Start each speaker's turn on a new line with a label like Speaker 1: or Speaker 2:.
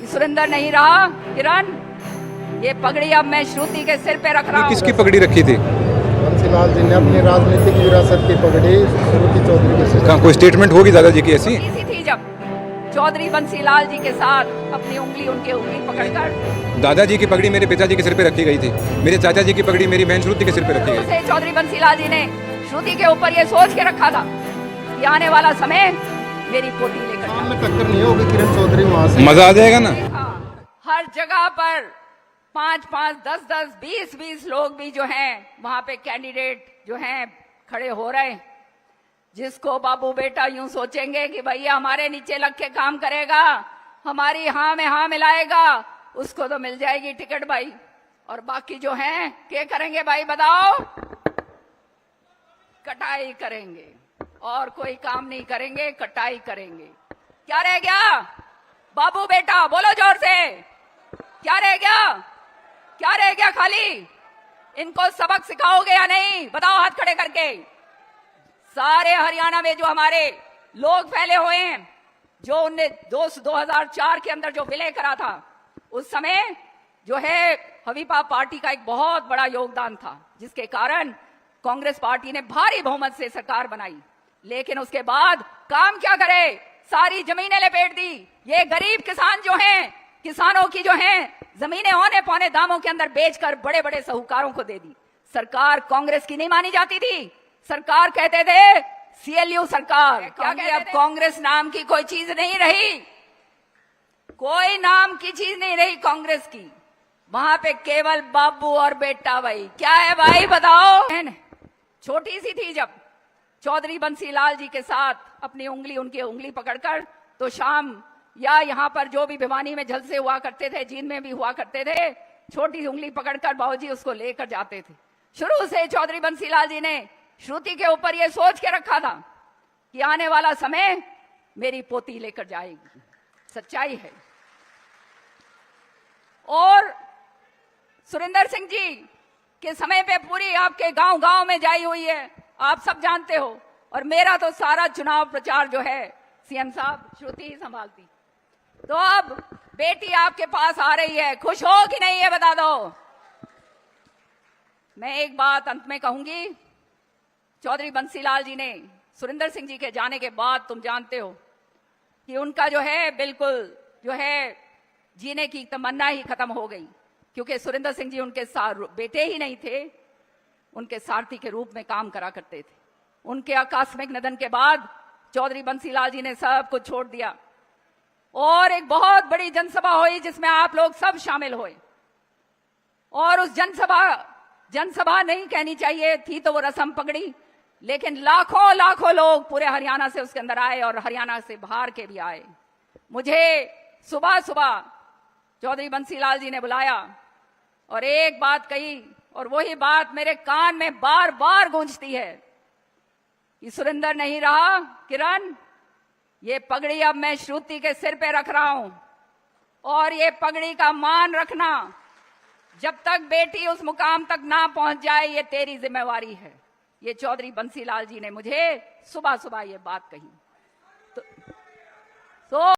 Speaker 1: सुरेंदर नहीं रहा किरण, ये पगड़ी अब मैं श्रुति के सिर पे रख रहा हूँ।
Speaker 2: किसकी पगड़ी रखी थी?
Speaker 3: बंसीलाल जी ने अपनी राजनीतिक विरासत की पगड़ी श्रुति चौधरी के सिर।
Speaker 2: कहाँ कोई स्टेटमेंट होगी दादाजी की ऐसी?
Speaker 1: इसी थी जब चौधरी बंसीलाल जी के साथ अपनी उंगली उनके उंगली पकड़कर।
Speaker 2: दादाजी की पगड़ी मेरे पिताजी के सिर पे रखी गई थी, मेरे चाचा जी की पगड़ी मेरी बहन श्रुति के सिर पे रखी गई।
Speaker 1: चौधरी बंसीलाल जी ने श्रुति के ऊपर ये सोच के रखा था कि आने वाला समय मेरी पोती लेकर
Speaker 3: में टक्कर नहीं होगी किरण चौधरी वहां से।
Speaker 2: मजा आ जाएगा ना।
Speaker 1: हर जगह पर 5-5, 10-10, 20-20 लोग भी जो हैं वहां पे कैंडिडेट जो हैं खड़े हो रहे हैं। जिसको बाबू बेटा यूं सोचेंगे कि भैया हमारे नीचे लग के काम करेगा, हमारी हाँ में हाँ मिलाएगा, उसको तो मिल जाएगी टिकट भाई। और बाकी जो हैं क्या करेंगे भाई बताओ? कटाई करेंगे और कोई काम नहीं करेंगे, कटाई करेंगे। क्या रह गया बाबू बेटा? बोलो जोर से, क्या रह गया? क्या रह गया खाली? इनको सबक सिखाओगे या नहीं? बताओ हाथ खड़े करके। सारे हरियाणा में जो हमारे लोग फैले हुए हैं, जो उनने 2004 के अंदर जो विलय करा था, उस समय जो है हवीपा पार्टी का एक बहुत बड़ा योगदान था, जिसके कारण कांग्रेस पार्टी ने भारी बहुमत से सरकार बनाई। लेकिन उसके बाद काम क्या करे? सारी जमीनें लपेट दी। ये गरीब किसान जो हैं, किसानों की जो हैं जमीनें औने पौने दामों के अंदर बेचकर बड़े बड़े साहूकारों को दे दी। सरकार कांग्रेस की नहीं मानी जाती थी। सरकार कहते थे सीएलयू सरकार। क्या कहते? अब कांग्रेस नाम की कोई चीज नहीं रही, कोई नाम की चीज नहीं रही कांग्रेस की। वहां पे केवल बाबू और बेटा भाई। क्या है भाई बताओ? छोटी सी थी जब चौधरी बंसीलाल जी के साथ अपनी उंगली उनकी उंगली पकड़कर, तो शाम या यहाँ पर जो भी भिवानी में जलसे हुआ करते थे, जींद में भी हुआ करते थे, छोटी उंगली पकड़कर बाबूजी उसको लेकर जाते थे। शुरू से चौधरी बंसीलाल जी ने श्रुति के ऊपर ये सोच के रखा था कि आने वाला समय मेरी पोती लेकर जाएगी। सच्चाई है। और सुरेंद्र सिंह जी के समय पे पूरी आपके गांव गांव में जाई हुई है, आप सब जानते हो। और मेरा तो सारा चुनाव प्रचार जो है सीएम साहब श्रुति ही संभालती। तो अब बेटी आपके पास आ रही है, खुश हो कि नहीं ये बता दो। मैं एक बात अंत में कहूंगी, चौधरी बंसीलाल जी ने सुरेंद्र सिंह जी के जाने के बाद तुम जानते हो कि उनका जो है बिल्कुल जो है जीने की तमन्ना ही खत्म हो गई, क्योंकि सुरेंद्र सिंह जी उनके बेटे ही नहीं थे, उनके सारथी के रूप में काम करा करते थे। उनके आकस्मिक निधन के बाद चौधरी बंसीलाल जी ने सब कुछ छोड़ दिया और एक बहुत बड़ी जनसभा हुई जिसमें आप लोग सब शामिल हुए। और उस जनसभा नहीं कहनी चाहिए थी, तो वो रस्म पकड़ी, लेकिन लाखों लाखों लोग पूरे हरियाणा से उसके अंदर आए और हरियाणा से बाहर के भी आए। मुझे सुबह सुबह चौधरी बंसीलाल जी ने बुलाया और एक बात कही, और वही बात मेरे कान में बार बार गूंजती है कि सुरेंदर नहीं रहा किरण, ये पगड़ी अब मैं श्रुति के सिर पे रख रहा हूं। और ये पगड़ी का मान रखना, जब तक बेटी उस मुकाम तक ना पहुंच जाए, ये तेरी जिम्मेवारी है। ये चौधरी बंसीलाल जी ने मुझे सुबह सुबह ये बात कही। तो